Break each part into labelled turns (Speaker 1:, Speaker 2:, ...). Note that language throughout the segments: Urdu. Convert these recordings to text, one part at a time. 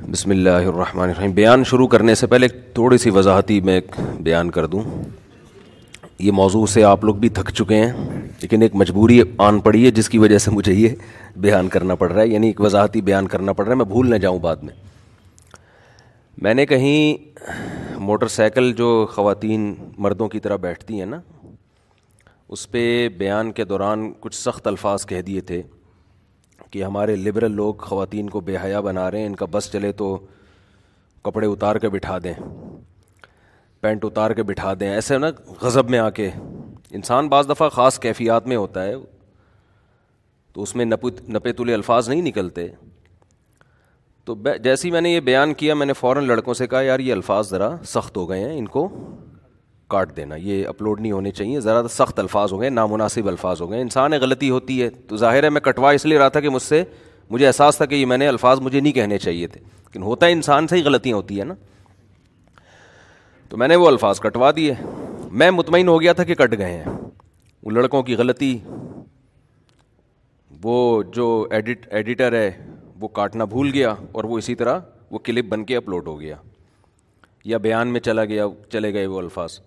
Speaker 1: بسم اللہ الرحمن الرحیم۔ بیان شروع کرنے سے پہلے تھوڑی سی وضاحتی میں بیان کر دوں۔ یہ موضوع سے آپ لوگ بھی تھک چکے ہیں، لیکن ایک مجبوری آن پڑی ہے جس کی وجہ سے مجھے یہ بیان کرنا پڑ رہا ہے، یعنی ایک وضاحتی بیان کرنا پڑ رہا ہے، میں بھول نہ جاؤں بعد میں۔ میں نے کہیں موٹر سائیکل جو خواتین مردوں کی طرح بیٹھتی ہیں نا، اس پہ بیان کے دوران کچھ سخت الفاظ کہہ دیے تھے کہ ہمارے لبرل لوگ خواتین کو بے حیا بنا رہے ہیں، ان کا بس چلے تو کپڑے اتار کے بٹھا دیں، پینٹ اتار کے بٹھا دیں، ایسے نا غضب میں آ کے۔ انسان بعض دفعہ خاص کیفیات میں ہوتا ہے تو اس میں نپے تلے الفاظ نہیں نکلتے۔ تو جیسے ہی میں نے یہ بیان کیا، میں نے فوراً لڑکوں سے کہا یار یہ الفاظ ذرا سخت ہو گئے ہیں، ان کو کاٹ دینا، یہ اپلوڈ نہیں ہونے چاہیے، ذرا سخت الفاظ ہو گئے، نامناسب الفاظ ہو گئے۔ انسان غلطی ہوتی ہے تو ظاہر ہے میں کٹوا اس لیے رہا تھا کہ مجھے احساس تھا کہ یہ میں نے الفاظ مجھے نہیں کہنے چاہیے تھے، لیکن ہوتا ہے انسان سے ہی غلطیاں ہوتی ہیں نا۔ تو میں نے وہ الفاظ کٹوا دیے، میں مطمئن ہو گیا تھا کہ کٹ گئے ہیں۔ وہ لڑکوں کی غلطی، وہ جو ایڈیٹر ہے وہ کاٹنا بھول گیا اور وہ اسی طرح وہ کلپ بن کے اپلوڈ ہو گیا یا بیان میں چلے گئے وہ الفاظ۔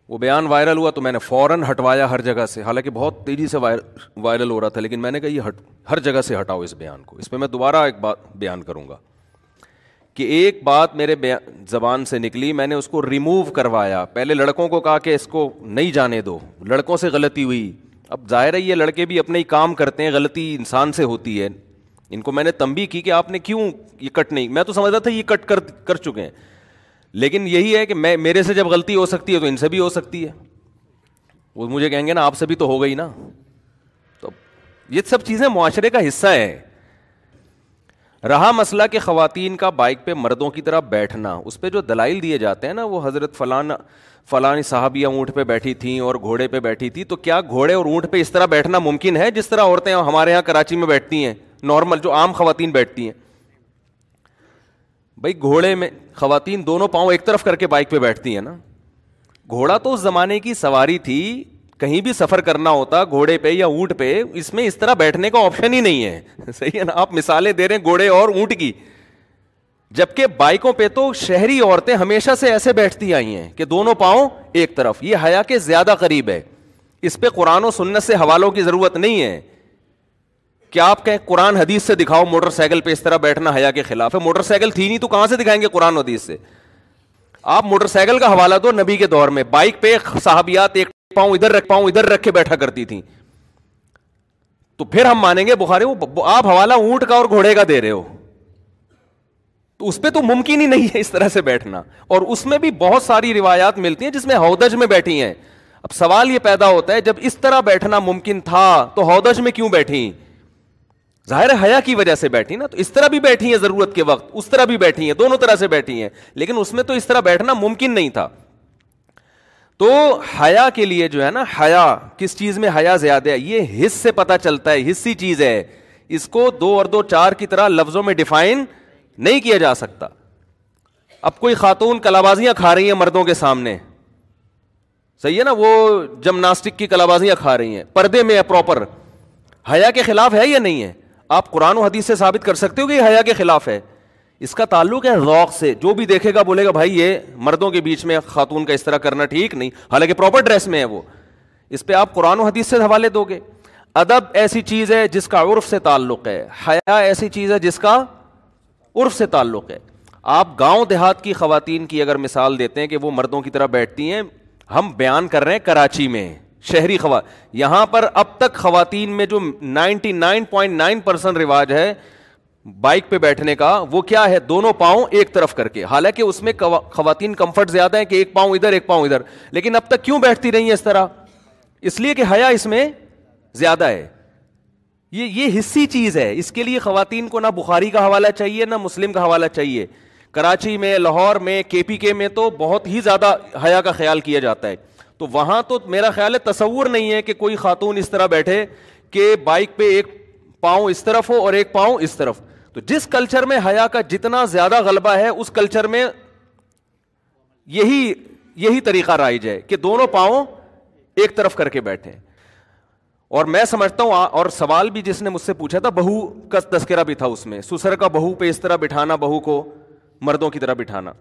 Speaker 1: وہ بیان وائرل ہوا تو میں نے فوراً ہٹوایا ہر جگہ سے، حالانکہ بہت تیزی سے وائرل ہو رہا تھا، لیکن میں نے کہا یہ ہر جگہ سے ہٹاؤ اس بیان کو۔ اس پہ میں دوبارہ ایک بات بیان کروں گا کہ ایک بات میرے زبان سے نکلی، میں نے اس کو ریموو کروایا۔ پہلے لڑکوں کو کہا کہ اس کو نہیں جانے دو، لڑکوں سے غلطی ہوئی۔ اب ظاہر ہے یہ لڑکے بھی اپنے ہی کام کرتے ہیں، غلطی انسان سے ہوتی ہے۔ ان کو میں نے تنبیہ کی کہ آپ نے کیوں یہ کٹ نہیں، میں تو سمجھتا تھا یہ کٹ کر چکے ہیں، لیکن یہی ہے کہ میرے سے جب غلطی ہو سکتی ہے تو ان سے بھی ہو سکتی ہے۔ وہ مجھے کہیں گے نا آپ سے بھی تو ہو گئی نا۔ تو یہ سب چیزیں معاشرے کا حصہ ہے۔ رہا مسئلہ کہ خواتین کا بائک پہ مردوں کی طرح بیٹھنا، اس پہ جو دلائل دیے جاتے ہیں نا، وہ حضرت فلاں صحابیہ اونٹ پہ بیٹھی تھیں اور گھوڑے پہ بیٹھی تھی، تو کیا گھوڑے اور اونٹ پہ اس طرح بیٹھنا ممکن ہے جس طرح عورتیں ہمارے ہاں کراچی میں بیٹھتی ہیں، نارمل جو عام خواتین بیٹھتی ہیں؟ بھائی گھوڑے میں خواتین دونوں پاؤں ایک طرف کر کے بائک پہ بیٹھتی ہیں نا۔ گھوڑا تو اس زمانے کی سواری تھی، کہیں بھی سفر کرنا ہوتا گھوڑے پہ یا اونٹ پہ، اس میں اس طرح بیٹھنے کا آپشن ہی نہیں ہے، صحیح ہے نا؟ آپ مثالیں دے رہے ہیں گھوڑے اور اونٹ کی، جبکہ بائکوں پہ تو شہری عورتیں ہمیشہ سے ایسے بیٹھتی آئی ہیں کہ دونوں پاؤں ایک طرف۔ یہ حیا کے زیادہ قریب ہے، اس پہ قرآن و سنت سے حوالوں کی ضرورت نہیں ہے کہ آپ کہیں قرآن حدیث سے دکھاؤ موٹر سائیکل پہ اس طرح بیٹھنا حیا کے خلاف ہے۔ موٹر سائیکل تھی نہیں تو کہاں سے دکھائیں گے قرآن و حدیث سے؟ آپ موٹر سائیکل کا حوالہ دو نبی کے دور میں، بائک پہ صحابیات ایک پاؤں ادھر رکھ کے بیٹھا کرتی تھیں، تو پھر ہم مانیں گے بخاری۔ آپ حوالہ اونٹ کا اور گھوڑے کا دے رہے ہو، تو اس پہ تو ممکن ہی نہیں ہے اس طرح سے بیٹھنا، اور اس میں بھی بہت ساری روایات ملتی ہیں جس میں ہودج میں بیٹھی ہیں۔ اب سوال یہ پیدا ہوتا ہے جب اس طرح بیٹھنا ممکن تھا تو ہودج میں کیوں بیٹھی؟ ظاہر ہے حیا کی وجہ سے بیٹھی نا، تو اس طرح بھی بیٹھی ہیں ضرورت کے وقت، اس طرح بھی بیٹھی ہیں، دونوں طرح سے بیٹھی ہیں، لیکن اس میں تو اس طرح بیٹھنا ممکن نہیں تھا۔ تو حیا کے لیے جو ہے نا، حیا کس چیز میں حیا زیادہ ہے، یہ حس سے پتہ چلتا ہے، حسی چیز ہے، اس کو 2 اور 2 4 کی طرح لفظوں میں ڈیفائن نہیں کیا جا سکتا۔ اب کوئی خاتون کلابازیاں کھا رہی ہیں مردوں کے سامنے، صحیح ہے نا، وہ جمناسٹک کی کلابازیاں کھا رہی ہیں، پردے میں ہے پراپر، حیا کے خلاف ہے یا نہیں ہے؟ آپ قرآن و حدیث سے ثابت کر سکتے ہو کہ یہ حیا کے خلاف ہے؟ اس کا تعلق ہے ذوق سے، جو بھی دیکھے گا بولے گا بھائی یہ مردوں کے بیچ میں خاتون کا اس طرح کرنا ٹھیک نہیں، حالانکہ پراپر ڈریس میں ہے وہ۔ اس پہ آپ قرآن و حدیث سے حوالے دو گے۔ ادب ایسی چیز ہے جس کا عرف سے تعلق ہے، حیا ایسی چیز ہے جس کا عرف سے تعلق ہے۔ آپ گاؤں دیہات کی خواتین کی اگر مثال دیتے ہیں کہ وہ مردوں کی طرح بیٹھتی ہیں، ہم بیان کر رہے ہیں کراچی میں شہری یہاں پر اب تک خواتین میں جو 99.9% رواج ہے بائک پہ بیٹھنے کا، وہ کیا ہے؟ دونوں پاؤں ایک طرف کر کے۔ حالانکہ اس میں خواتین کمفرٹ زیادہ ہے کہ ایک پاؤں ادھر ایک پاؤں ادھر، لیکن اب تک کیوں بیٹھتی رہی ہیں اس طرح؟ اس لیے کہ حیا اس میں زیادہ ہے۔ یہ حصی چیز ہے، اس کے لیے خواتین کو نہ بخاری کا حوالہ چاہیے نہ مسلم کا حوالہ چاہیے۔ کراچی میں، لاہور میں، KPK میں تو بہت ہی زیادہ حیا کا خیال کیا جاتا ہے، تو وہاں تو میرا خیال ہے تصور نہیں ہے کہ کوئی خاتون اس طرح بیٹھے کہ بائک پہ ایک پاؤں اس طرف ہو اور ایک پاؤں اس طرف۔ تو جس کلچر میں حیا کا جتنا زیادہ غلبہ ہے، اس کلچر میں یہی طریقہ رائج ہے کہ دونوں پاؤں ایک طرف کر کے بیٹھیں۔ اور میں سمجھتا ہوں اور سوال بھی جس نے مجھ سے پوچھا تھا بہو کا تذکرہ بھی تھا اس میں, سسر کا بہو پہ اس طرح بٹھانا, بہو کو مردوں کی طرح بٹھانا.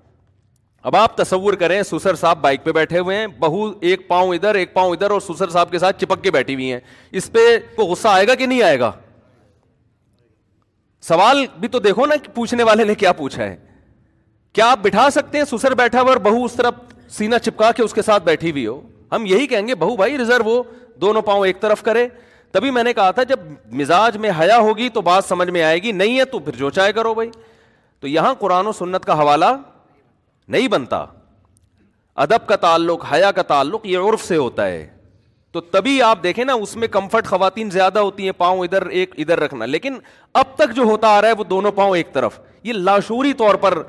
Speaker 1: اب آپ تصور کریں سسر صاحب بائک پہ بیٹھے ہوئے ہیں, بہو ایک پاؤں ادھر ایک پاؤں ادھر اور سسر صاحب کے ساتھ چپک کے بیٹھی ہوئی ہیں, اس پہ کو غصہ آئے گا کہ نہیں آئے گا؟ سوال بھی تو دیکھو نا کہ پوچھنے والے نے کیا پوچھا ہے. کیا آپ بٹھا سکتے ہیں سسر بیٹھا ہوا اور بہو اس طرف سینہ چپکا کے اس کے ساتھ بیٹھی ہوئی ہو؟ ہم یہی کہیں گے بہو بھائی ریزرو ہو, دونوں پاؤں ایک طرف کرے. تبھی میں نے کہا تھا جب مزاج میں حیا ہوگی تو بات سمجھ میں آئے گی, نہیں ہے تو پھر جو چاہے کرو بھائی. تو یہاں قرآن و سنت کا حوالہ نہیں بنتا. ادب کا تعلق, حیا کا تعلق یہ عرف سے ہوتا ہے. تو تبھی آپ دیکھیں نا اس میں کمفرٹ خواتین زیادہ ہوتی ہیں, پاؤں ادھر ایک ادھر رکھنا. لیکن اب تک جو ہوتا آ رہا ہے وہ دونوں پاؤں ایک طرف. یہ لاشعوری طور پر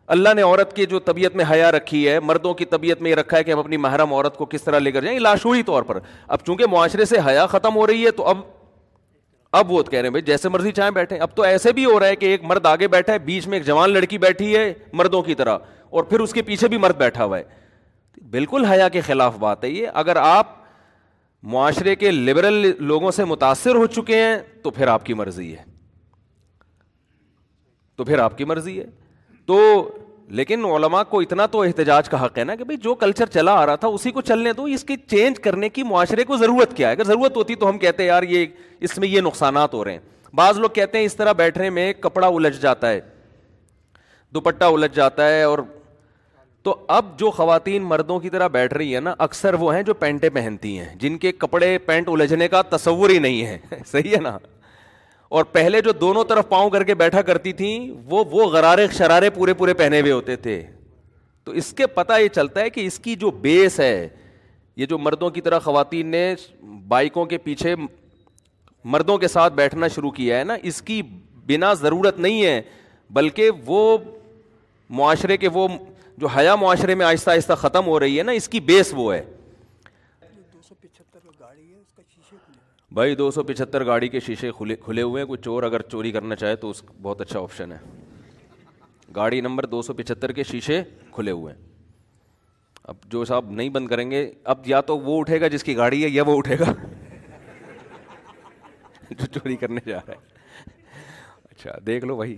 Speaker 1: اللہ نے عورت کی جو طبیعت میں حیا رکھی ہے, مردوں کی طبیعت میں یہ رکھا ہے کہ ہم اپنی محرم عورت کو کس طرح لے کر جائیں, یہ لاشعوری طور پر. اب چونکہ معاشرے سے حیا ختم ہو رہی ہے تو اب وہ کہہ رہے ہیں بھائی جیسے مرضی چاہیں بیٹھیں. اب تو ایسے بھی ہو رہا ہے کہ ایک مرد آگے بیٹھا ہے, بیچ میں ایک جوان لڑکی بیٹھی ہے مردوں کی طرح, اور پھر اس کے پیچھے بھی مرد بیٹھا ہوا ہے. بالکل حیا کے خلاف بات ہے یہ. اگر آپ معاشرے کے لبرل لوگوں سے متاثر ہو چکے ہیں تو پھر آپ کی مرضی ہے, تو لیکن علماء کو اتنا تو احتجاج کا حق ہے نا کہ بھئی جو کلچر چلا آ رہا تھا اسی کو چلنے دو, اس کی چینج کرنے کی معاشرے کو ضرورت کیا ہے؟ اگر ضرورت ہوتی تو ہم کہتے ہیں یار یہ اس میں یہ نقصانات ہو رہے ہیں. بعض لوگ کہتے ہیں اس طرح بیٹھنے میں کپڑا الجھ جاتا ہے, دوپٹہ الجھ جاتا ہے. اور تو اب جو خواتین مردوں کی طرح بیٹھ رہی ہیں نا, اکثر وہ ہیں جو پینٹیں پہنتی ہیں, جن کے کپڑے پینٹ الجھنے کا تصور ہی نہیں ہے. صحیح ہے نا؟ اور پہلے جو دونوں طرف پاؤں کر کے بیٹھا کرتی تھیں وہ غرارے شرارے پورے پہنے ہوئے ہوتے تھے. تو اس کے پتہ یہ چلتا ہے کہ اس کی جو بیس ہے, یہ جو مردوں کی طرح خواتین نے بائکوں کے پیچھے مردوں کے ساتھ بیٹھنا شروع کیا ہے نا, اس کی بنا ضرورت نہیں ہے, بلکہ وہ معاشرے کے وہ جو حیا معاشرے میں آہستہ آہستہ ختم ہو رہی ہے نا, اس کی بیس وہ ہے. بھائی 275 گاڑی کے شیشے کھلے ہوئے ہیں, کوئی چور اگر چوری کرنا چاہے تو اس بہت اچھا آپشن ہے. گاڑی نمبر 275 کے شیشے کھلے ہوئے ہیں. اب جو صاحب نہیں بند کریں گے, اب یا تو وہ اٹھے گا جس کی گاڑی ہے, یا وہ اٹھے گا جو چوری کرنے جا رہا ہے. اچھا دیکھ لو بھائی.